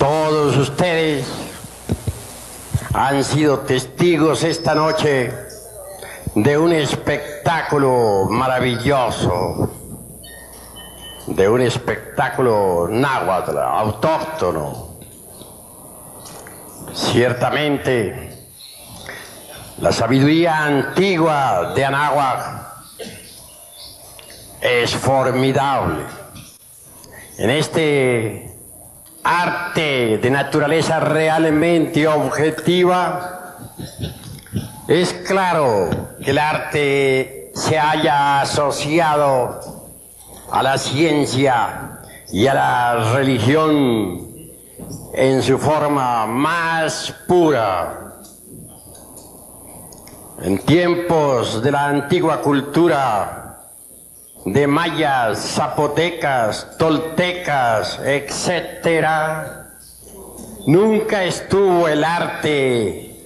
Todos ustedes han sido testigos esta noche de un espectáculo maravilloso, de un espectáculo náhuatl, autóctono. Ciertamente, la sabiduría antigua de Anáhuac es formidable. En este arte de naturaleza realmente objetiva, es claro que el arte se haya asociado a la ciencia y a la religión en su forma más pura. En tiempos de la antigua cultura de mayas, zapotecas, toltecas, etcétera, nunca estuvo el arte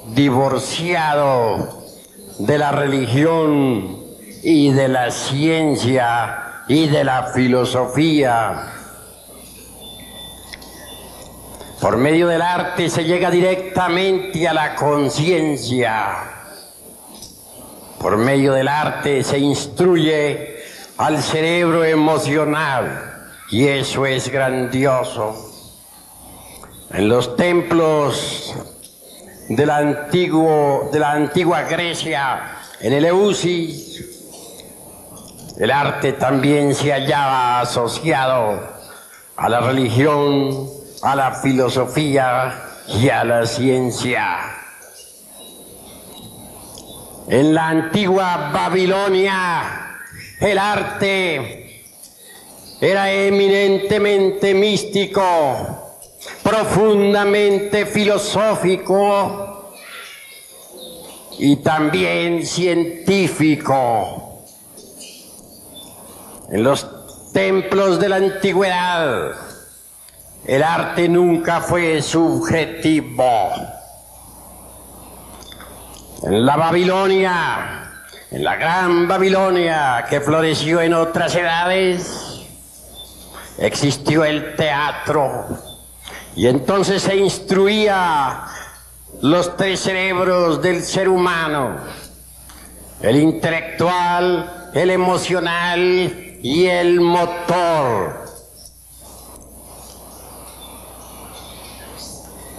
divorciado de la religión y de la ciencia y de la filosofía. Por medio del arte se llega directamente a la conciencia. Por medio del arte se instruye al cerebro emocional, y eso es grandioso. En los templos de la antigua Grecia, en el Eleusis, el arte también se hallaba asociado a la religión, a la filosofía y a la ciencia. En la antigua Babilonia, el arte era eminentemente místico, profundamente filosófico y también científico. En los templos de la antigüedad, el arte nunca fue subjetivo. En la Babilonia, en la gran Babilonia que floreció en otras edades, existió el teatro, y entonces se instruía los tres cerebros del ser humano: el intelectual, el emocional y el motor.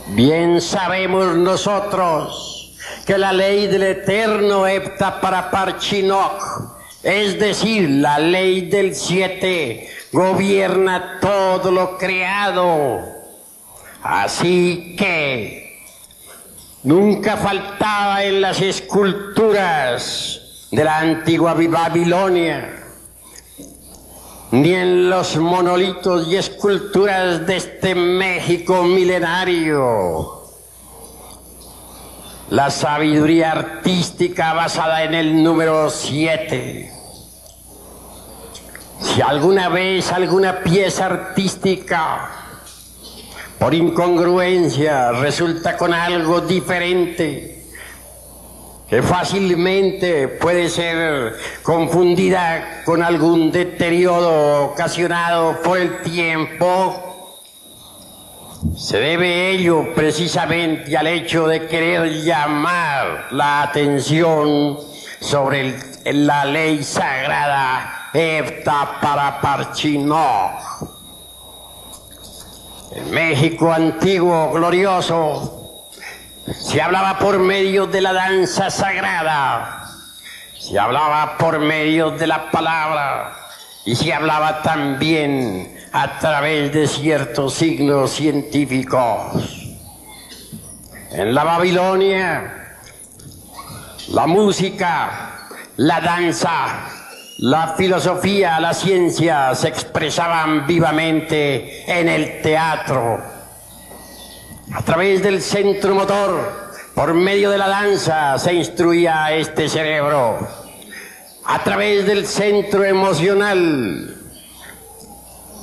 Bien sabemos nosotros que la ley del eterno Hepta Paraparchinoc, es decir, la ley del 7, gobierna todo lo creado. Así que nunca faltaba en las esculturas de la antigua Babilonia, ni en los monolitos y esculturas de este México milenario, la sabiduría artística basada en el número 7. Si alguna vez alguna pieza artística, por incongruencia, resulta con algo diferente, que fácilmente puede ser confundida con algún deterioro ocasionado por el tiempo, se debe ello precisamente al hecho de querer llamar la atención sobre la ley sagrada Hepta Paraparchinoc. En México antiguo, glorioso, se hablaba por medio de la danza sagrada, se hablaba por medio de la palabra, y se hablaba también a través de ciertos signos científicos. En la Babilonia, la música, la danza, la filosofía, la ciencia se expresaban vivamente en el teatro. A través del centro motor, por medio de la danza, se instruía a este cerebro. A través del centro emocional,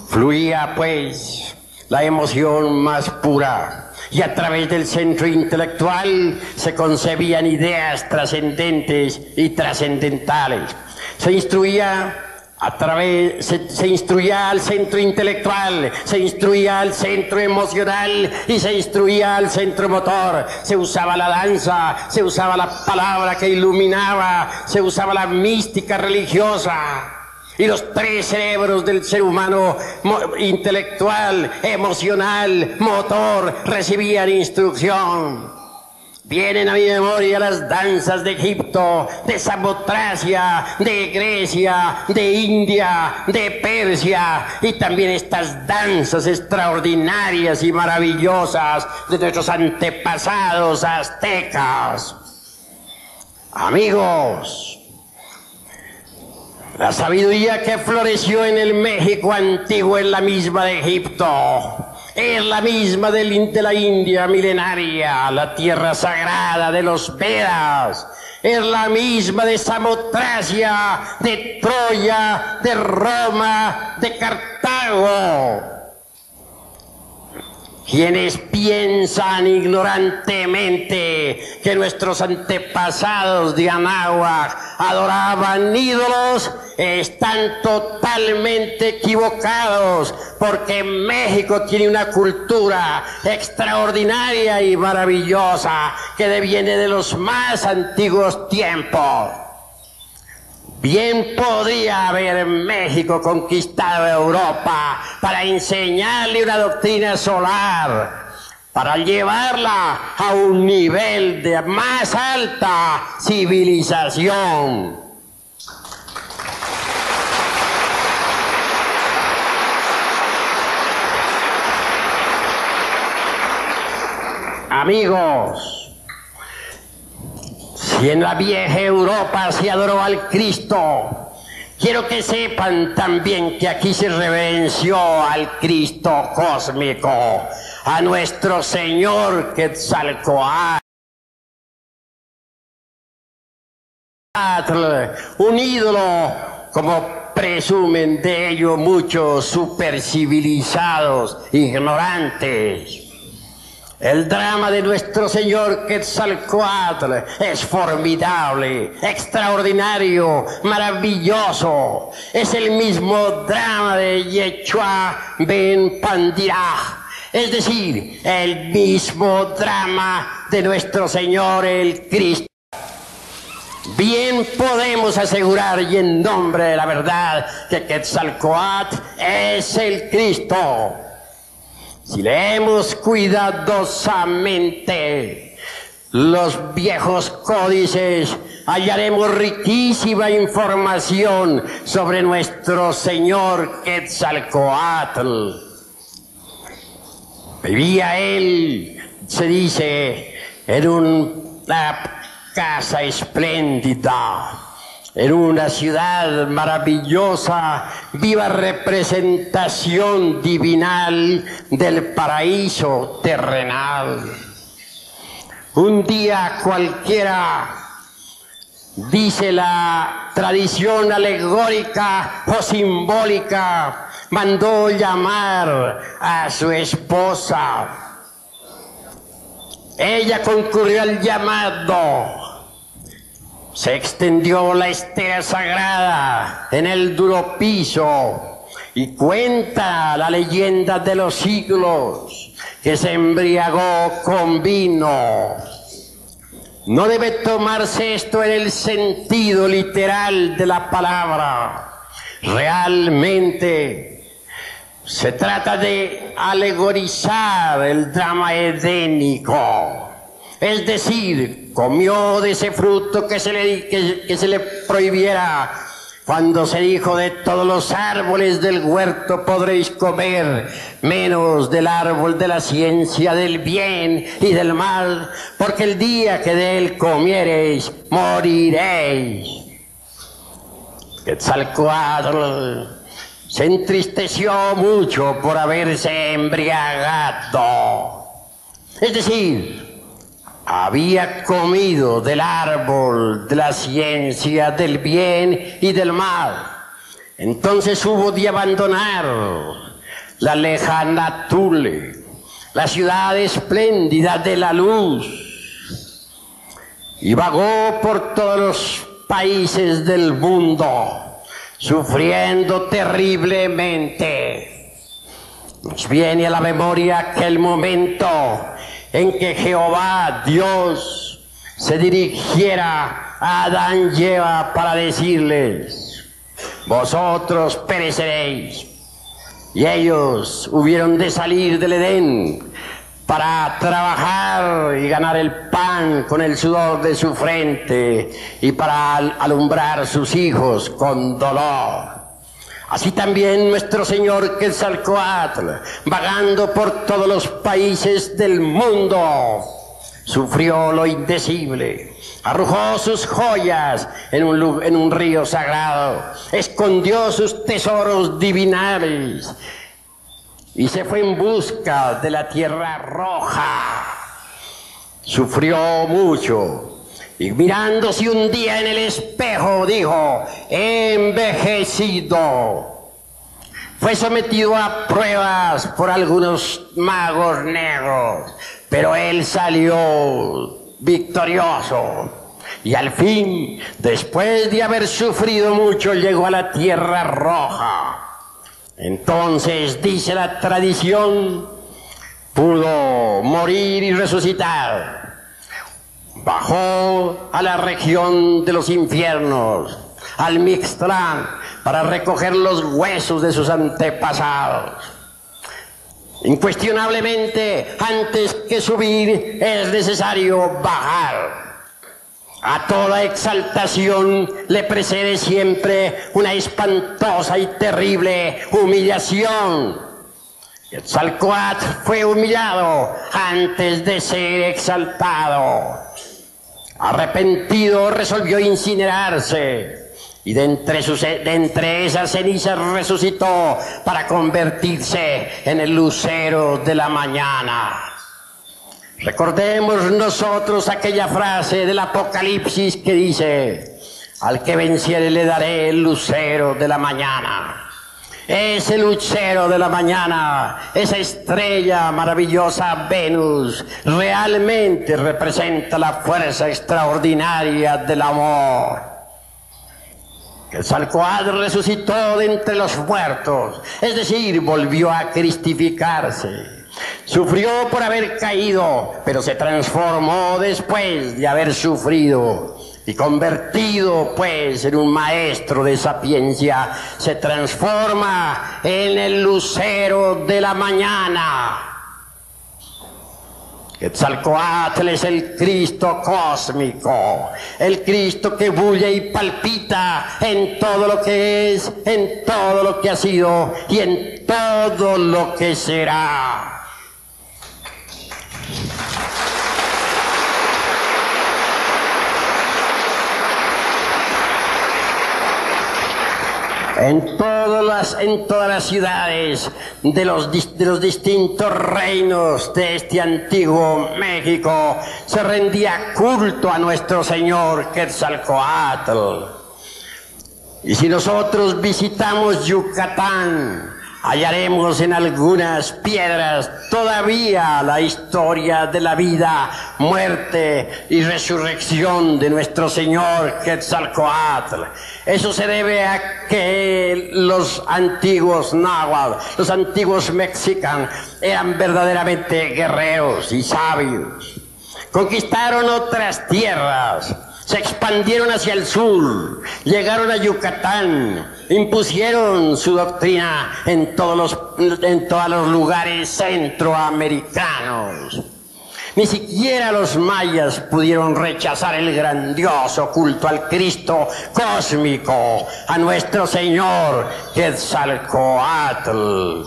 fluía pues la emoción más pura, y a través del centro intelectual se concebían ideas trascendentes y trascendentales. Se instruía Se instruía al centro intelectual, se instruía al centro emocional y se instruía al centro motor. Se usaba la danza, se usaba la palabra que iluminaba, se usaba la mística religiosa. Y los tres cerebros del ser humano, intelectual, emocional, motor, recibían instrucción. Vienen a mi memoria las danzas de Egipto, de Samotracia, de Grecia, de India, de Persia, y también estas danzas extraordinarias y maravillosas de nuestros antepasados aztecas. Amigos, la sabiduría que floreció en el México antiguo es la misma de Egipto. Es la misma de la India milenaria, la tierra sagrada de los Vedas. Es la misma de Samotracia, de Troya, de Roma, de Cartago. Quienes piensan ignorantemente que nuestros antepasados de Anáhuac adoraban ídolos están totalmente equivocados, porque México tiene una cultura extraordinaria y maravillosa que deviene de los más antiguos tiempos. Bien podría haber México conquistado Europa para enseñarle una doctrina solar, para llevarla a un nivel de más alta civilización. Amigos, si en la vieja Europa se adoró al Cristo, quiero que sepan también que aquí se reverenció al Cristo cósmico, a nuestro Señor Quetzalcóatl, un ídolo, como presumen de ello muchos supercivilizados ignorantes. El drama de nuestro Señor Quetzalcóatl es formidable, extraordinario, maravilloso. Es el mismo drama de Yeshua Ben Pandiraj, es decir, el mismo drama de nuestro Señor el Cristo. Bien podemos asegurar, y en nombre de la verdad, que Quetzalcóatl es el Cristo. Si leemos cuidadosamente los viejos códices, hallaremos riquísima información sobre nuestro Señor Quetzalcóatl. Vivía él, se dice, en una casa espléndida, en una ciudad maravillosa, viva representación divinal del paraíso terrenal. Un día cualquiera, dice la tradición alegórica o simbólica, mandó llamar a su esposa. Ella concurrió al llamado. Se extendió la estera sagrada en el duro piso y cuenta la leyenda de los siglos que se embriagó con vino. No debe tomarse esto en el sentido literal de la palabra. Realmente se trata de alegorizar el drama edénico. Es decir, comió de ese fruto que se le prohibiera, cuando se dijo: de todos los árboles del huerto podréis comer, menos del árbol de la ciencia del bien y del mal, porque el día que de él comiereis, moriréis. Quetzalcóatl se entristeció mucho por haberse embriagado. Es decir, había comido del árbol de la ciencia del bien y del mal. Entonces hubo de abandonar la lejana Tule, la ciudad espléndida de la luz, y vagó por todos los países del mundo, sufriendo terriblemente. Nos viene a la memoria aquel momento en que Jehová, Dios, se dirigiera a Adán y Eva para decirles: vosotros pereceréis. Y ellos hubieron de salir del Edén para trabajar y ganar el pan con el sudor de su frente y para alumbrar sus hijos con dolor. Así también nuestro Señor Quetzalcóatl, vagando por todos los países del mundo, sufrió lo indecible, arrojó sus joyas en un río sagrado, escondió sus tesoros divinales y se fue en busca de la tierra roja. Sufrió mucho. Y mirándose un día en el espejo, dijo: he envejecido. Fue sometido a pruebas por algunos magos negros, pero él salió victorioso. Y al fin, después de haber sufrido mucho, llegó a la tierra roja. Entonces, dice la tradición, pudo morir y resucitar. Bajó a la región de los infiernos, al Mixtlán, para recoger los huesos de sus antepasados. Incuestionablemente, antes que subir, es necesario bajar. A toda exaltación le precede siempre una espantosa y terrible humillación. Quetzalcóatl fue humillado antes de ser exaltado. Arrepentido, resolvió incinerarse y de entre esas cenizas resucitó para convertirse en el lucero de la mañana. Recordemos nosotros aquella frase del Apocalipsis que dice: al que venciere le daré el lucero de la mañana. Ese lucero de la mañana, esa estrella maravillosa Venus, realmente representa la fuerza extraordinaria del amor. Quetzalcóatl resucitó de entre los muertos, es decir, volvió a cristificarse. Sufrió por haber caído, pero se transformó después de haber sufrido. Y convertido pues en un maestro de sapiencia, se transforma en el lucero de la mañana. Quetzalcóatl es el Cristo cósmico, el Cristo que bulle y palpita en todo lo que es, en todo lo que ha sido y en todo lo que será. En todas las ciudades de los distintos reinos de este antiguo México se rendía culto a nuestro Señor Quetzalcóatl. Y si nosotros visitamos Yucatán, hallaremos en algunas piedras todavía la historia de la vida, muerte y resurrección de nuestro Señor Quetzalcóatl. Eso se debe a que los antiguos náhuatl, los antiguos mexicanos, eran verdaderamente guerreros y sabios. Conquistaron otras tierras, se expandieron hacia el sur, llegaron a Yucatán, impusieron su doctrina en todos los lugares centroamericanos. Ni siquiera los mayas pudieron rechazar el grandioso culto al Cristo cósmico, a nuestro Señor Quetzalcóatl.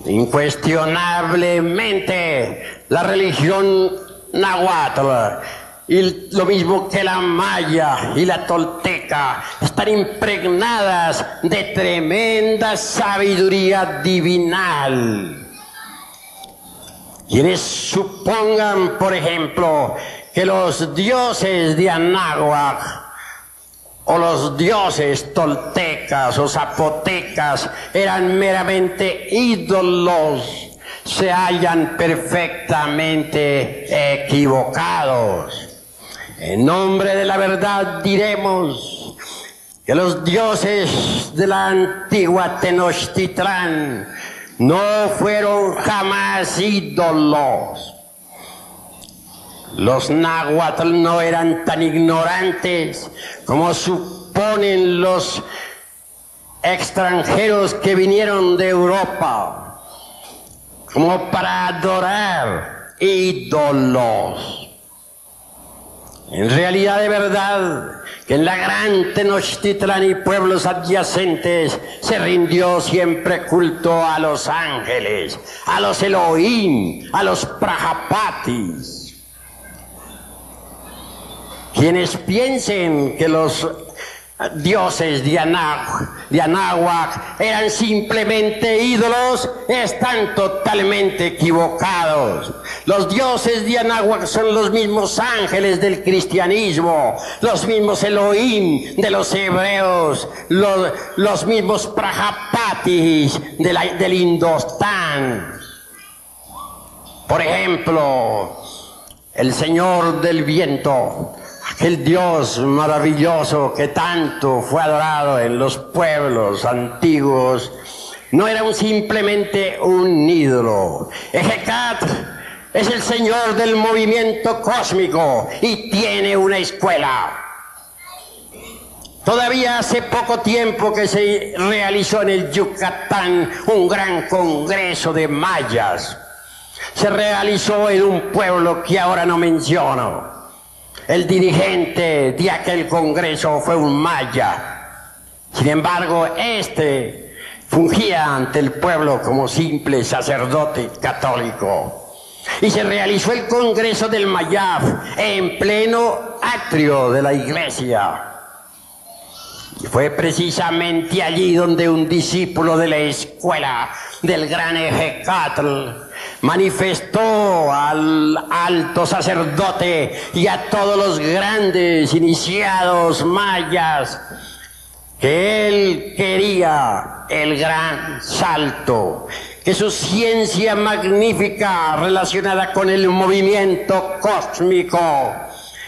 Incuestionablemente, la religión náhuatl, y lo mismo que la maya y la tolteca, están impregnadas de tremenda sabiduría divinal. Quienes supongan, por ejemplo, que los dioses de Anáhuac o los dioses toltecas o zapotecas eran meramente ídolos, se hallan perfectamente equivocados. En nombre de la verdad diremos que los dioses de la antigua Tenochtitlán no fueron jamás ídolos. Los náhuatl no eran tan ignorantes como suponen los extranjeros que vinieron de Europa, como para adorar ídolos. En realidad, de verdad, que en la gran Tenochtitlán y pueblos adyacentes se rindió siempre culto a los ángeles, a los Elohim, a los Prajapatis. Quienes piensen que los dioses de Anáhuac eran simplemente ídolos están totalmente equivocados. Los dioses de Anáhuac son los mismos ángeles del cristianismo, los mismos Elohim de los hebreos, los mismos Prajapatis del Indostán. Por ejemplo, el Señor del Viento, aquel Dios maravilloso que tanto fue adorado en los pueblos antiguos, no era simplemente un ídolo. Hecatl es el Señor del movimiento cósmico y tiene una escuela. Todavía hace poco tiempo que se realizó en el Yucatán un gran congreso de mayas. Se realizó en un pueblo que ahora no menciono. El dirigente de aquel congreso fue un maya. Sin embargo, este fungía ante el pueblo como simple sacerdote católico. Y se realizó el congreso del Mayaf en pleno atrio de la iglesia. Y fue precisamente allí donde un discípulo de la escuela del gran Hecatl manifestó al alto sacerdote y a todos los grandes iniciados mayas que él quería el gran salto, que su ciencia magnífica relacionada con el movimiento cósmico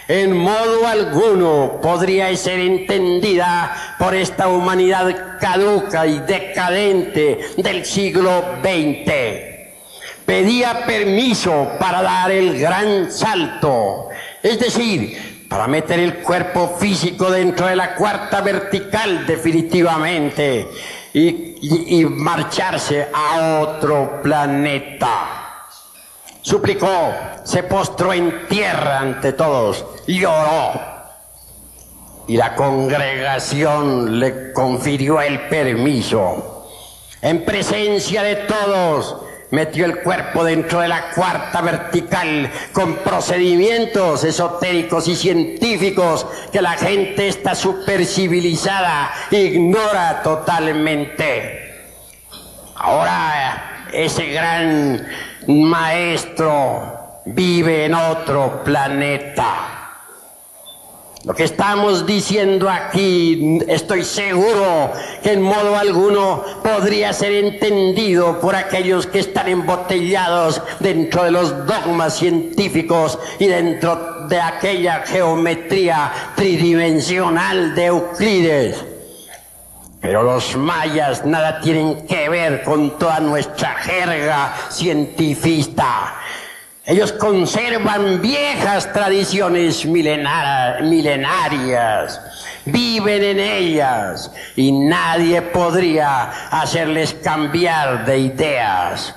en modo alguno podría ser entendida por esta humanidad caduca y decadente del siglo XX. Pedía permiso para dar el gran salto, es decir, para meter el cuerpo físico dentro de la cuarta vertical definitivamente y marcharse a otro planeta. Suplicó, se postró en tierra ante todos, lloró. Y la congregación le confirió el permiso. En presencia de todos, metió el cuerpo dentro de la cuarta vertical con procedimientos esotéricos y científicos que la gente está supercivilizada ignora totalmente. Ahora ese gran maestro vive en otro planeta. Lo que estamos diciendo aquí, estoy seguro que en modo alguno podría ser entendido por aquellos que están embotellados dentro de los dogmas científicos y dentro de aquella geometría tridimensional de Euclides. Pero los mayas nada tienen que ver con toda nuestra jerga cientifista. Ellos conservan viejas tradiciones milenarias, viven en ellas y nadie podría hacerles cambiar de ideas.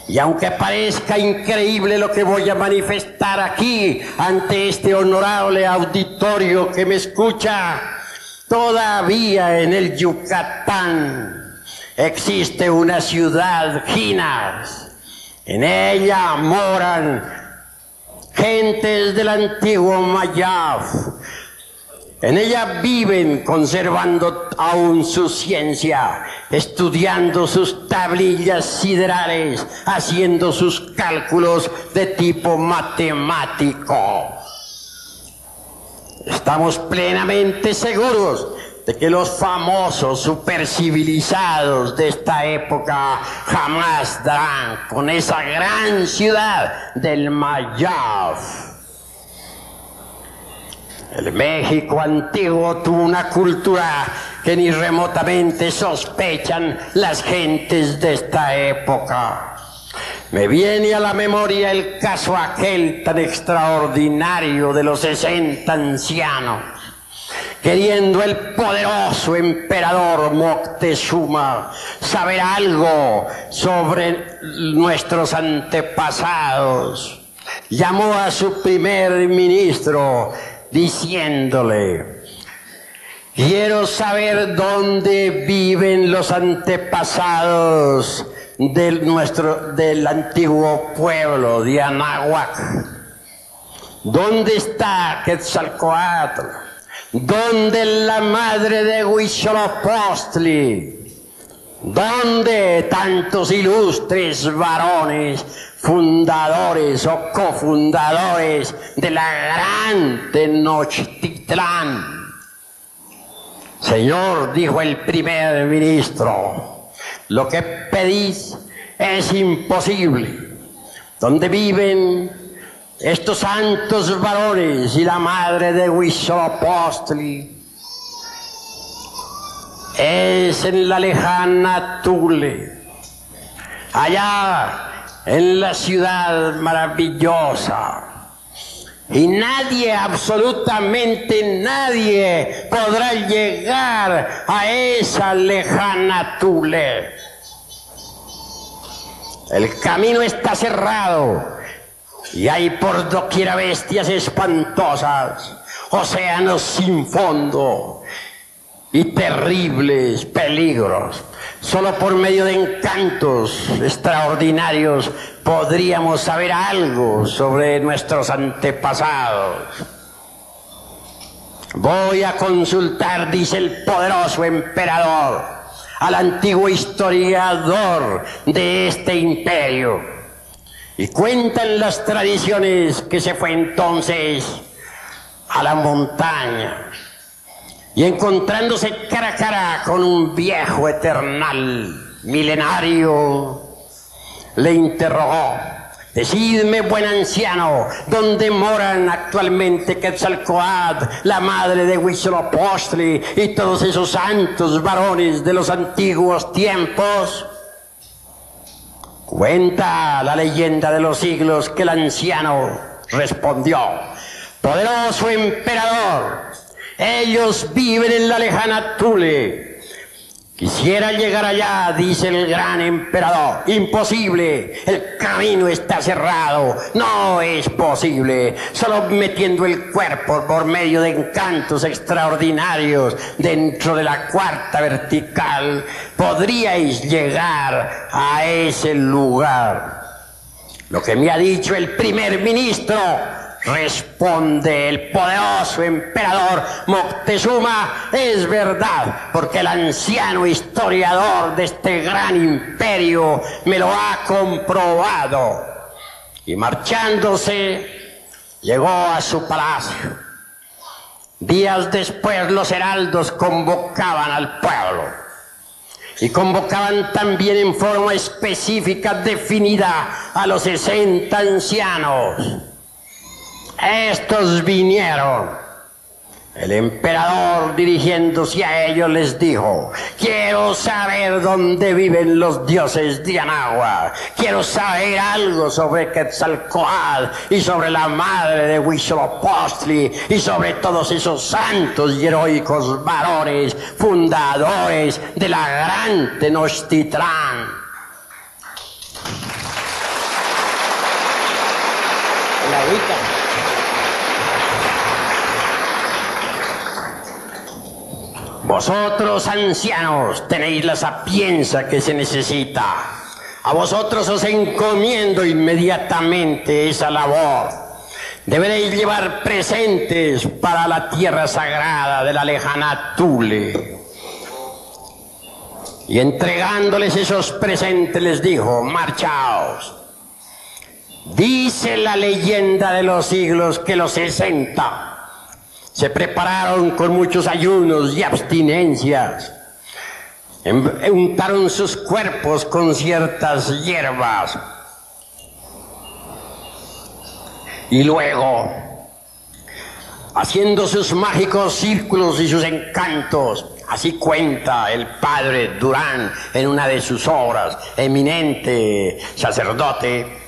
Y aunque parezca increíble lo que voy a manifestar aquí ante este honorable auditorio que me escucha, todavía en el Yucatán existe una ciudad Ginas. En ella moran gentes del antiguo Mayaf. En ella viven conservando aún su ciencia, estudiando sus tablillas siderales, haciendo sus cálculos de tipo matemático. Estamos plenamente seguros de que los famosos supercivilizados de esta época jamás darán con esa gran ciudad del Mayaf. El México antiguo tuvo una cultura que ni remotamente sospechan las gentes de esta época. Me viene a la memoria el caso aquel tan extraordinario de los 60 ancianos, queriendo el poderoso emperador Moctezuma saber algo sobre nuestros antepasados. Llamó a su primer ministro diciéndole: quiero saber dónde viven los antepasados del antiguo pueblo de Anáhuac. ¿Dónde está Quetzalcóatl? ¿Dónde la madre de Huitzilopochtli? ¿Dónde tantos ilustres varones, fundadores o cofundadores de la gran Tenochtitlán? Señor, dijo el primer ministro, lo que pedís es imposible. ¿Dónde viven estos santos varones y la madre de Huitzilopochtli? Es en la lejana Tule, allá en la ciudad maravillosa. Y nadie, absolutamente nadie, podrá llegar a esa lejana Tule. El camino está cerrado y hay por doquiera bestias espantosas, océanos sin fondo y terribles peligros. Solo por medio de encantos extraordinarios podríamos saber algo sobre nuestros antepasados. Voy a consultar, dice el poderoso emperador, al antiguo historiador de este imperio. Y cuentan las tradiciones que se fue entonces a la montaña y encontrándose cara a cara con un viejo eternal milenario, le interrogó: decidme, buen anciano, ¿dónde moran actualmente Quetzalcóatl, la madre de Huitzilopochtli y todos esos santos varones de los antiguos tiempos? Cuenta la leyenda de los siglos que el anciano respondió: poderoso emperador, ellos viven en la lejana Tule. Quisiera llegar allá, dice el gran emperador. Imposible, el camino está cerrado, no es posible. Solo metiendo el cuerpo por medio de encantos extraordinarios dentro de la cuarta vertical podríais llegar a ese lugar. Lo que me ha dicho el primer ministro, responde el poderoso emperador Moctezuma, es verdad, porque el anciano historiador de este gran imperio me lo ha comprobado. Y marchándose, llegó a su palacio. Días después los heraldos convocaban al pueblo. Y convocaban también en forma específica definida a los 60 ancianos. Estos vinieron. El emperador, dirigiéndose a ellos, les dijo: quiero saber dónde viven los dioses de Anáhuac. Quiero saber algo sobre Quetzalcóatl y sobre la madre de Huitzilopochtli y sobre todos esos santos y heroicos varones fundadores de la gran Tenochtitlán. La agüita. Vosotros, ancianos, tenéis la sapiencia que se necesita. A vosotros os encomiendo inmediatamente esa labor. Deberéis llevar presentes para la tierra sagrada de la lejana Tule. Y entregándoles esos presentes les dijo: marchaos. Dice la leyenda de los siglos que los 60 se prepararon con muchos ayunos y abstinencias. Untaron sus cuerpos con ciertas hierbas. Y luego haciendo sus mágicos círculos y sus encantos. Así cuenta el padre Durán en una de sus obras, eminente sacerdote.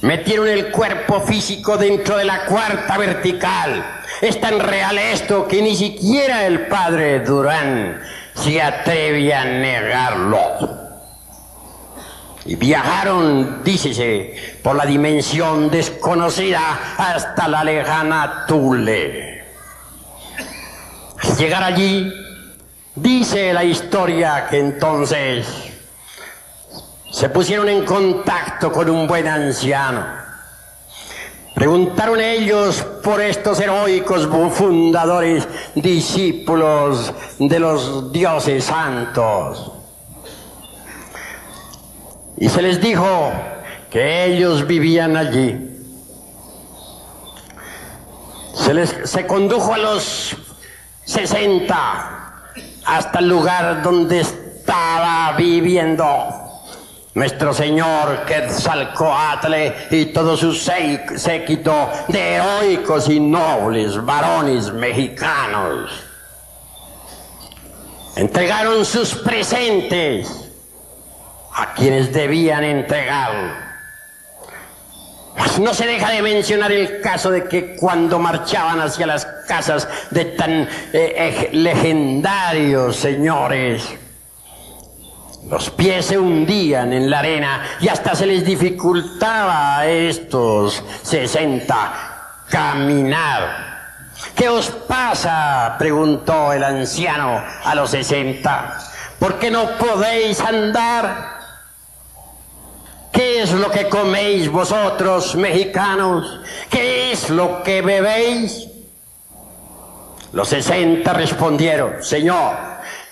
Metieron el cuerpo físico dentro de la cuarta vertical. Es tan real esto que ni siquiera el padre Durán se atreve a negarlo. Y viajaron, dícese, por la dimensión desconocida hasta la lejana Thule. Al llegar allí, dice la historia que entonces se pusieron en contacto con un buen anciano. Preguntaron ellos por estos heroicos fundadores, discípulos de los dioses santos. Y se les dijo que ellos vivían allí. Se condujo a los 60 hasta el lugar donde estaba viviendo nuestro señor Quetzalcóatl y todo su séquito de heroicos y nobles varones mexicanos. Entregaron sus presentes a quienes debían entregarlo. Pues no se deja de mencionar el caso de que cuando marchaban hacia las casas de tan legendarios señores, los pies se hundían en la arena y hasta se les dificultaba a estos 60 caminar. ¿Qué os pasa?, preguntó el anciano a los 60. ¿Por qué no podéis andar? ¿Qué es lo que coméis vosotros, mexicanos? ¿Qué es lo que bebéis? Los 60 respondieron: Señor,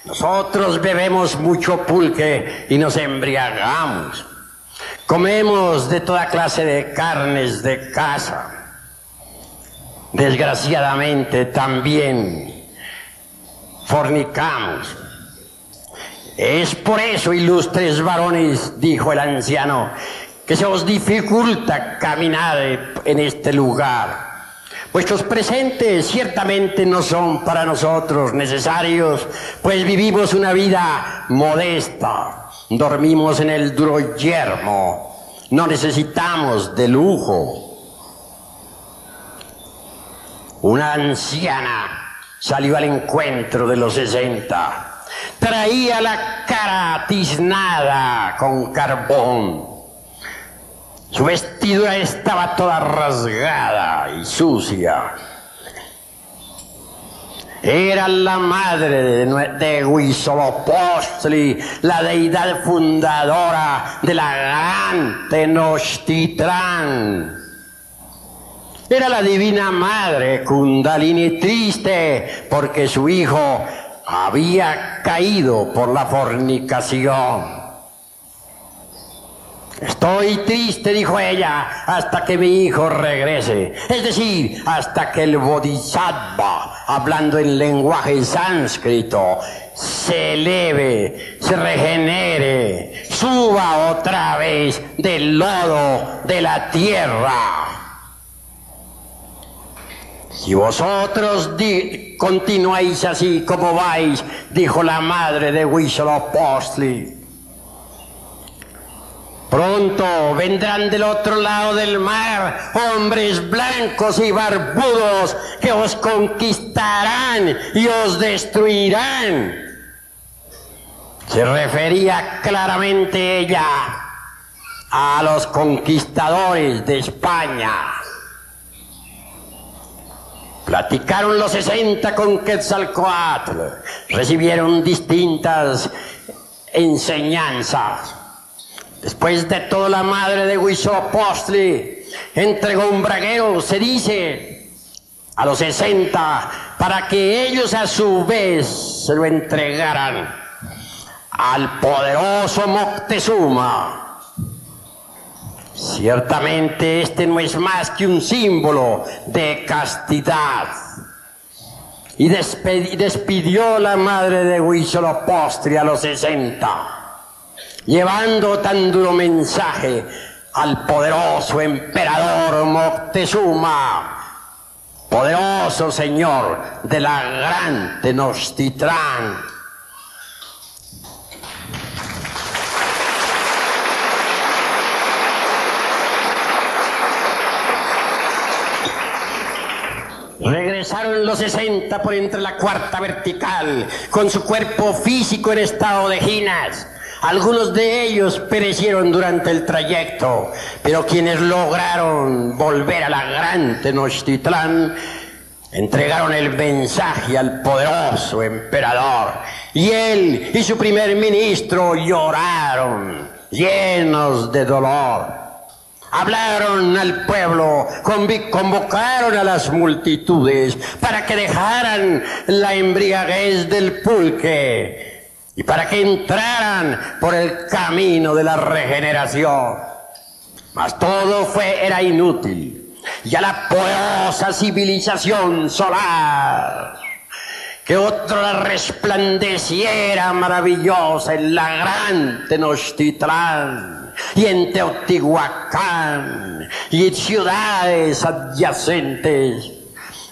nosotros bebemos mucho pulque y nos embriagamos. Comemos de toda clase de carnes de caza. Desgraciadamente también fornicamos. Es por eso, ilustres varones, dijo el anciano, que se os dificulta caminar en este lugar. Vuestros presentes ciertamente no son para nosotros necesarios, pues vivimos una vida modesta, dormimos en el duro yermo, no necesitamos de lujo. Una anciana salió al encuentro de los 60. Traía la cara tiznada con carbón. Su vestidura estaba toda rasgada y sucia. Era la madre de Huitzilopochtli, la deidad fundadora de la gran Tenochtitlán. Era la divina madre Kundalini, triste porque su hijo había caído por la fornicación. Estoy triste, dijo ella, hasta que mi hijo regrese, es decir, hasta que el Bodhisattva, hablando en lenguaje sánscrito, se eleve, se regenere, suba otra vez del lodo de la tierra. Si vosotros continuáis así como vais, dijo la madre de Huitzilopochtli, pronto vendrán del otro lado del mar hombres blancos y barbudos que os conquistarán y os destruirán. Se refería claramente ella a los conquistadores de España. Platicaron los 60 con Quetzalcóatl, recibieron distintas enseñanzas. Después de todo, la madre de Huitzilopochtli entregó un braguero, se dice, a los 60, para que ellos a su vez se lo entregaran al poderoso Moctezuma. Ciertamente este no es más que un símbolo de castidad. Y despidió la madre de Huitzilopochtli a los 60. Llevando tan duro mensaje al poderoso emperador Moctezuma. poderoso señor de la gran Tenochtitlán. Regresaron los 60 por entre la cuarta vertical, con su cuerpo físico en estado de ginas. Algunos de ellos perecieron durante el trayecto, pero quienes lograron volver a la gran Tenochtitlán entregaron el mensaje al poderoso emperador, y él y su primer ministro lloraron, llenos de dolor. Hablaron al pueblo, convocaron a las multitudes para que dejaran la embriaguez del pulque y para que entraran por el camino de la regeneración. Mas todo era inútil. Ya la poderosa civilización solar, que otra resplandeciera maravillosa en la gran Tenochtitlán y en Teotihuacán y en ciudades adyacentes,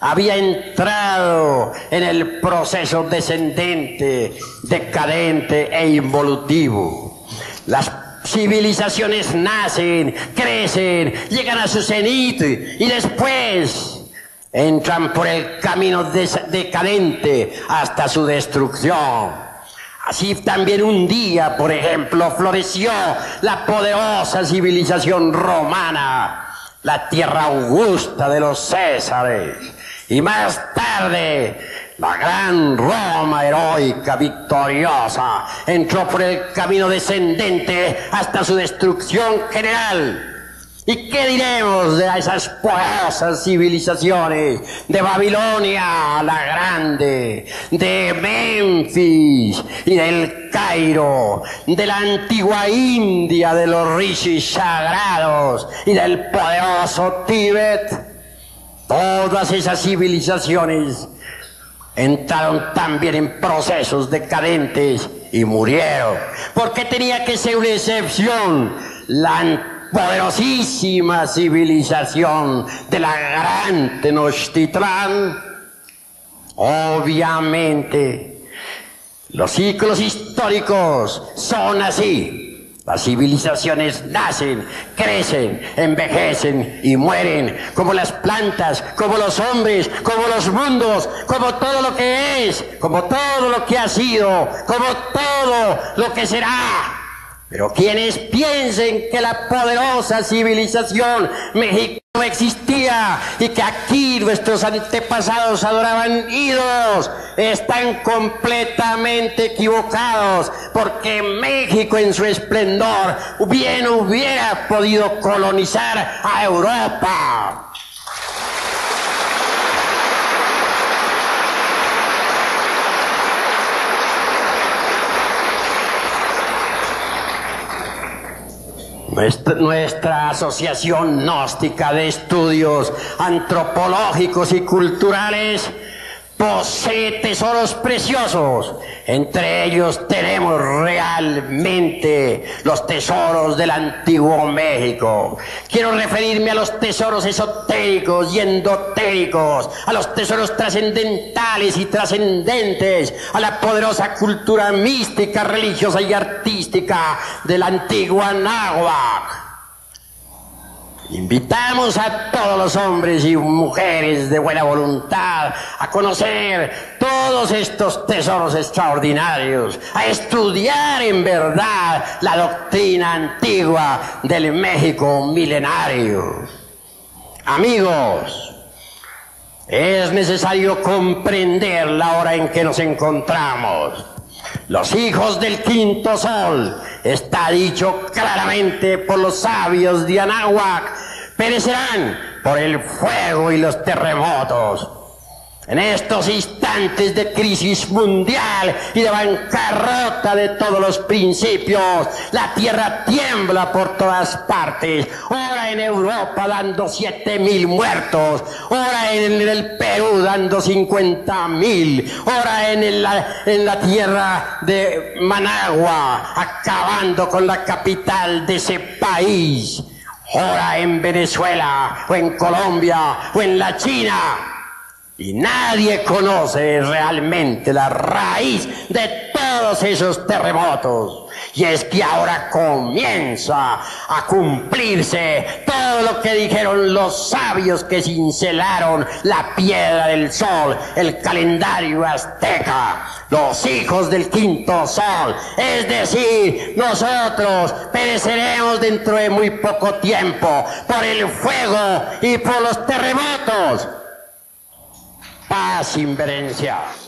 había entrado en el proceso descendente, decadente e involutivo. Las civilizaciones nacen, crecen, llegan a su cenit y después entran por el camino decadente hasta su destrucción. Así también un día, por ejemplo, floreció la poderosa civilización romana, la tierra augusta de los Césares. Y más tarde, la gran Roma heroica, victoriosa, entró por el camino descendente hasta su destrucción general. ¿Y qué diremos de esas poderosas civilizaciones de Babilonia la Grande, de Memphis y del Cairo, de la antigua India, de los rishis sagrados y del poderoso Tíbet? Todas esas civilizaciones entraron también en procesos decadentes y murieron. ¿Por qué tenía que ser una excepción la poderosísima civilización de la gran Tenochtitlán? Obviamente, los ciclos históricos son así. Las civilizaciones nacen, crecen, envejecen y mueren, como las plantas, como los hombres, como los mundos, como todo lo que es, como todo lo que ha sido, como todo lo que será. Pero quienes piensen que la poderosa civilización mexicana no existía y que aquí nuestros antepasados adoraban ídolos, están completamente equivocados, porque México en su esplendor bien hubiera podido colonizar a Europa. Nuestra Asociación Gnóstica de Estudios Antropológicos y Culturales posee tesoros preciosos. Entre ellos tenemos realmente los tesoros del antiguo México. Quiero referirme a los tesoros esotéricos y endotéricos, a los tesoros trascendentales y trascendentes, a la poderosa cultura mística, religiosa y artística de la antigua náhuatl. Invitamos a todos los hombres y mujeres de buena voluntad a conocer todos estos tesoros extraordinarios, a estudiar en verdad la doctrina antigua del México milenario. Amigos, es necesario comprender la hora en que nos encontramos. Los hijos del quinto sol, está dicho claramente por los sabios de Anáhuac, perecerán por el fuego y los terremotos. En estos instantes de crisis mundial y de bancarrota de todos los principios, la tierra tiembla por todas partes. Ora en Europa dando 7.000 muertos, ora en el Perú dando 50.000, ora en la tierra de Managua acabando con la capital de ese país, ora en Venezuela o en Colombia o en la China. Y nadie conoce realmente la raíz de todos esos terremotos. Y es que ahora comienza a cumplirse todo lo que dijeron los sabios que cincelaron la piedra del sol, el calendario azteca, los hijos del quinto sol. Es decir, nosotros pereceremos dentro de muy poco tiempo por el fuego y por los terremotos. Paz, inverencia.